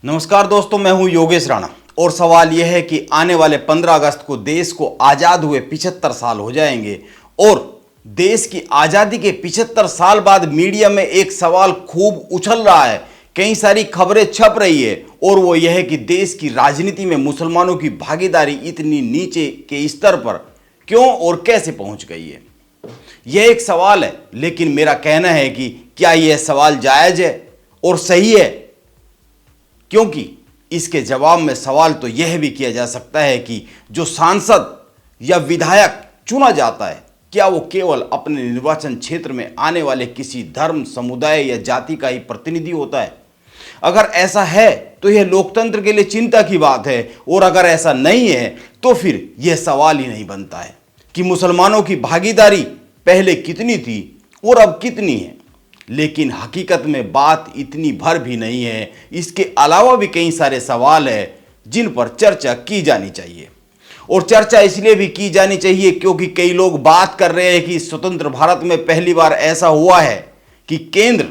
नमस्कार दोस्तों, मैं हूं योगेश राणा और सवाल यह है कि आने वाले 15 अगस्त को देश को आज़ाद हुए 75 साल हो जाएंगे और देश की आज़ादी के 75 साल बाद मीडिया में एक सवाल खूब उछल रहा है, कई सारी खबरें छप रही है और वो यह है कि देश की राजनीति में मुसलमानों की भागीदारी इतनी नीचे के स्तर पर क्यों और कैसे पहुंच गई है। यह एक सवाल है, लेकिन मेरा कहना है कि क्या यह सवाल जायज़ है और सही है, क्योंकि इसके जवाब में सवाल तो यह भी किया जा सकता है कि जो सांसद या विधायक चुना जाता है, क्या वो केवल अपने निर्वाचन क्षेत्र में आने वाले किसी धर्म, समुदाय या जाति का ही प्रतिनिधि होता है। अगर ऐसा है तो यह लोकतंत्र के लिए चिंता की बात है, और अगर ऐसा नहीं है तो फिर यह सवाल ही नहीं बनता है कि मुसलमानों की भागीदारी पहले कितनी थी और अब कितनी है। लेकिन हकीकत में बात इतनी भर भी नहीं है। इसके अलावा भी कई सारे सवाल हैं जिन पर चर्चा की जानी चाहिए, और चर्चा इसलिए भी की जानी चाहिए क्योंकि कई लोग बात कर रहे हैं कि स्वतंत्र भारत में पहली बार ऐसा हुआ है कि केंद्र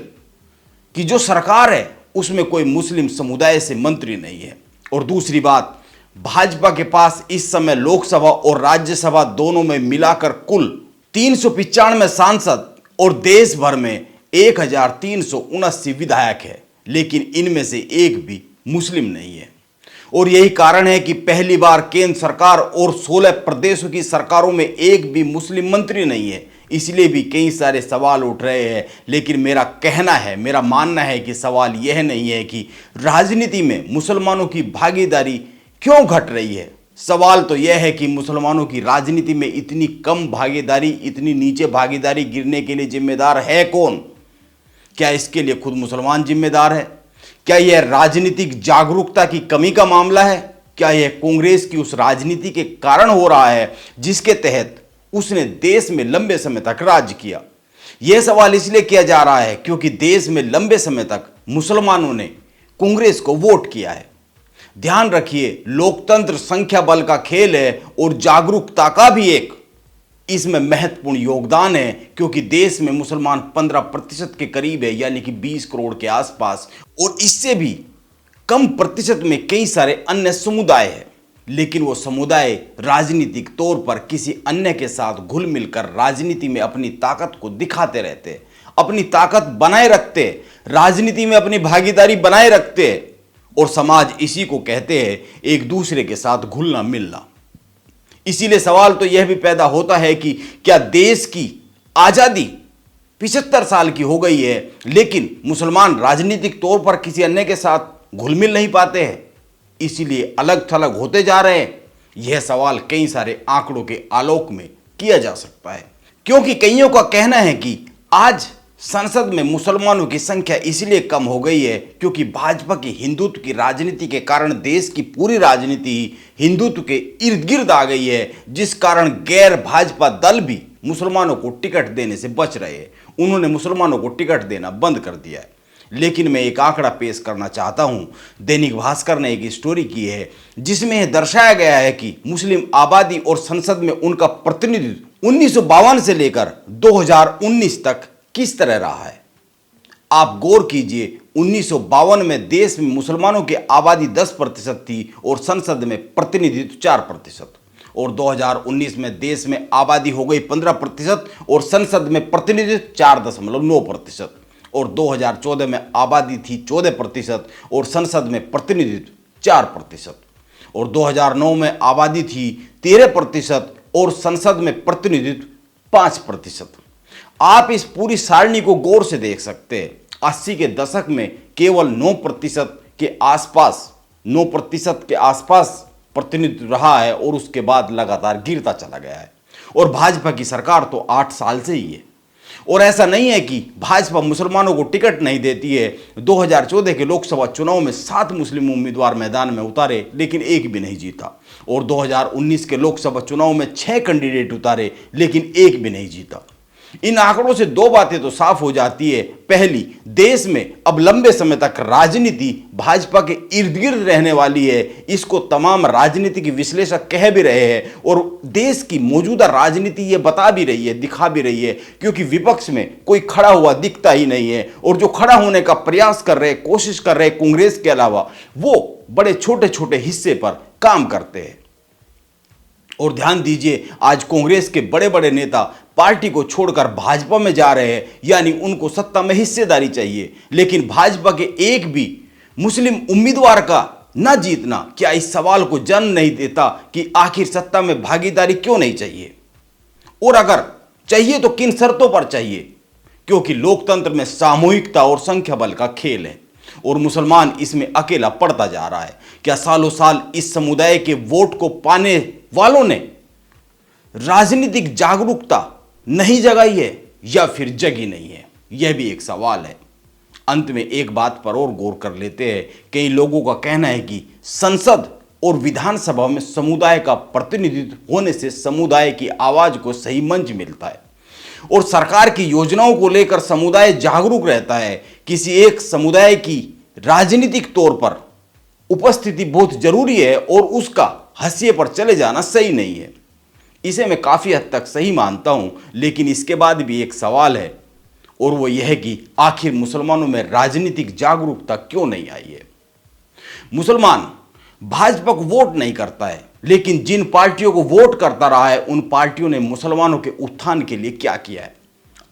की जो सरकार है उसमें कोई मुस्लिम समुदाय से मंत्री नहीं है। और दूसरी बात, भाजपा के पास इस समय लोकसभा और राज्यसभा दोनों में मिलाकर कुल 395 सांसद और देश भर में 1379 विधायक है, लेकिन इनमें से एक भी मुस्लिम नहीं है। और यही कारण है कि पहली बार केंद्र सरकार और 16 प्रदेशों की सरकारों में एक भी मुस्लिम मंत्री नहीं है। इसलिए भी कई सारे सवाल उठ रहे हैं, लेकिन मेरा मानना है कि सवाल यह नहीं है कि राजनीति में मुसलमानों की भागीदारी क्यों घट रही है। सवाल तो यह है कि मुसलमानों की राजनीति में इतनी कम भागीदारी, इतनी नीचे भागीदारी गिरने के लिए जिम्मेदार है कौन? क्या इसके लिए खुद मुसलमान जिम्मेदार है? क्या यह राजनीतिक जागरूकता की कमी का मामला है? क्या यह कांग्रेस की उस राजनीति के कारण हो रहा है जिसके तहत उसने देश में लंबे समय तक राज किया? यह सवाल इसलिए किया जा रहा है क्योंकि देश में लंबे समय तक मुसलमानों ने कांग्रेस को वोट किया है। ध्यान रखिए, लोकतंत्र संख्या बल का खेल है और जागरूकता का भी एक इसमें महत्वपूर्ण योगदान है, क्योंकि देश में मुसलमान 15% के करीब है, यानी कि 20 करोड़ के आसपास, और इससे भी कम प्रतिशत में कई सारे अन्य समुदाय हैं। लेकिन वो समुदाय राजनीतिक तौर पर किसी अन्य के साथ घुल मिलकर राजनीति में अपनी ताकत को दिखाते रहते, अपनी ताकत बनाए रखते, राजनीति में अपनी भागीदारी बनाए रखते, और समाज इसी को कहते हैं एक दूसरे के साथ घुलना मिलना। इसीलिए सवाल तो यह भी पैदा होता है कि क्या देश की आजादी 75 साल की हो गई है, लेकिन मुसलमान राजनीतिक तौर पर किसी अन्य के साथ घुल मिल नहीं पाते हैं, इसीलिए अलग थलग होते जा रहे हैं? यह सवाल कई सारे आंकड़ों के आलोक में किया जा सकता है, क्योंकि कईयों का कहना है कि आज संसद में मुसलमानों की संख्या इसलिए कम हो गई है क्योंकि भाजपा की हिंदुत्व की राजनीति के कारण देश की पूरी राजनीति हिंदुत्व के इर्द गिर्द आ गई है, जिस कारण गैर भाजपा दल भी मुसलमानों को टिकट देने से बच रहे हैं। उन्होंने मुसलमानों को टिकट देना बंद कर दिया है। लेकिन मैं एक आंकड़ा पेश करना चाहता हूं। दैनिक भास्कर ने एक स्टोरी की है जिसमें यह दर्शाया गया है कि मुस्लिम आबादी और संसद में उनका प्रतिनिधित्व 1952 से लेकर 2019 तक किस तरह रहा है। आप गौर कीजिए, 1952 में देश में मुसलमानों की आबादी 10% थी और संसद में प्रतिनिधित्व 4%, और 2019 में देश में आबादी हो गई 15% और संसद में प्रतिनिधित्व 4.9%, और 2014 में आबादी थी 14% और संसद में प्रतिनिधित्व 4%, और 2009 में आबादी थी 13% और संसद में प्रतिनिधित्व 5%। आप इस पूरी सारणी को गौर से देख सकते हैं। 80 के दशक में केवल 9% के आसपास प्रतिनिधित्व रहा है और उसके बाद लगातार गिरता चला गया है। और भाजपा की सरकार तो 8 साल से ही है। और ऐसा नहीं है कि भाजपा मुसलमानों को टिकट नहीं देती है। 2014 के लोकसभा चुनाव में 7 मुस्लिम उम्मीदवार मैदान में उतारे, लेकिन एक भी नहीं जीता। और 2019 के लोकसभा चुनाव में 6 कैंडिडेट उतारे, लेकिन एक भी नहीं जीता। इन आंकड़ों से दो बातें तो साफ हो जाती है। पहली, देश में अब लंबे समय तक राजनीति भाजपा के इर्द गिर्द रहने वाली है। इसको तमाम राजनीतिक विश्लेषक कह भी रहे हैं और देश की मौजूदा राजनीति ये बता भी रही है, दिखा भी रही है, क्योंकि विपक्ष में कोई खड़ा हुआ दिखता ही नहीं है और जो खड़ा होने का प्रयास कर रहे, कोशिश कर रहे कांग्रेस के अलावा, वो बड़े छोटे छोटे हिस्से पर काम करते हैं। और ध्यान दीजिए, आज कांग्रेस के बड़े बड़े नेता पार्टी को छोड़कर भाजपा में जा रहे हैं, यानी उनको सत्ता में हिस्सेदारी चाहिए। लेकिन भाजपा के एक भी मुस्लिम उम्मीदवार का न जीतना क्या इस सवाल को जन्म नहीं देता कि आखिर सत्ता में भागीदारी क्यों नहीं चाहिए, और अगर चाहिए तो किन शर्तों पर चाहिए? क्योंकि लोकतंत्र में सामूहिकता और संख्या बल का खेल है और मुसलमान इसमें अकेला पड़ता जा रहा है। क्या सालों साल इस समुदाय के वोट को पाने वालों ने राजनीतिक जागरूकता नहीं जगाई है या फिर जगी नहीं है? यह भी एक सवाल है। अंत में एक बात पर और गौर कर लेते हैं। कई लोगों का कहना है कि संसद और विधानसभा में समुदाय का प्रतिनिधित्व होने से समुदाय की आवाज को सही मंच मिलता है और सरकार की योजनाओं को लेकर समुदाय जागरूक रहता है। किसी एक समुदाय की राजनीतिक तौर पर उपस्थिति बहुत जरूरी है और उसका हाशिए पर चले जाना सही नहीं है। इसे मैं काफी हद तक सही मानता हूं, लेकिन इसके बाद भी एक सवाल है और वो यह है कि आखिर मुसलमानों में राजनीतिक जागरूकता क्यों नहीं आई है? मुसलमान भाजपा को वोट नहीं करता है, लेकिन जिन पार्टियों को वोट करता रहा है उन पार्टियों ने मुसलमानों के उत्थान के लिए क्या किया है?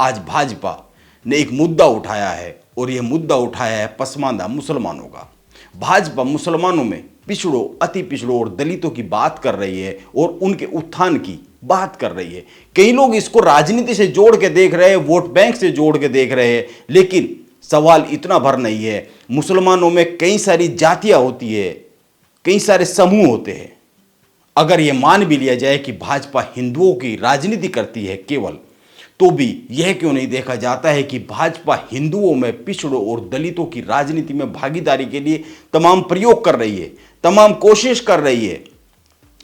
आज भाजपा ने एक मुद्दा उठाया है और यह मुद्दा उठाया है पसमानदा मुसलमानों का। भाजपा मुसलमानों में पिछड़ों, अति पिछड़ों और दलितों की बात कर रही है और उनके उत्थान की बात कर रही है। कई लोग इसको राजनीति से जोड़ के देख रहे हैं, वोट बैंक से जोड़ के देख रहे हैं, लेकिन सवाल इतना भर नहीं है। मुसलमानों में कई सारी जातियां होती है, कई सारे समूह होते हैं। अगर यह मान भी लिया जाए कि भाजपा हिंदुओं की राजनीति करती है केवल, तो भी यह क्यों नहीं देखा जाता है कि भाजपा हिंदुओं में पिछड़ों और दलितों की राजनीति में भागीदारी के लिए तमाम प्रयोग कर रही है, तमाम कोशिश कर रही है।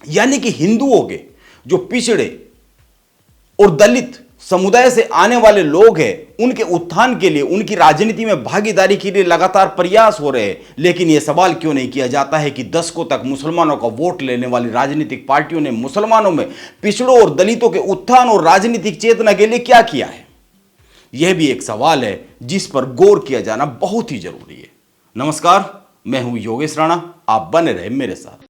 यानी कि हिंदुओं के जो पिछड़े और दलित समुदाय से आने वाले लोग हैं, उनके उत्थान के लिए, उनकी राजनीति में भागीदारी के लिए लगातार प्रयास हो रहे हैं। लेकिन यह सवाल क्यों नहीं किया जाता है कि दशकों तक मुसलमानों का वोट लेने वाली राजनीतिक पार्टियों ने मुसलमानों में पिछड़ों और दलितों के उत्थान और राजनीतिक चेतना के लिए क्या किया है? यह भी एक सवाल है जिस पर गौर किया जाना बहुत ही जरूरी है। नमस्कार, मैं हूं योगेश राणा, आप बने रहे मेरे साथ।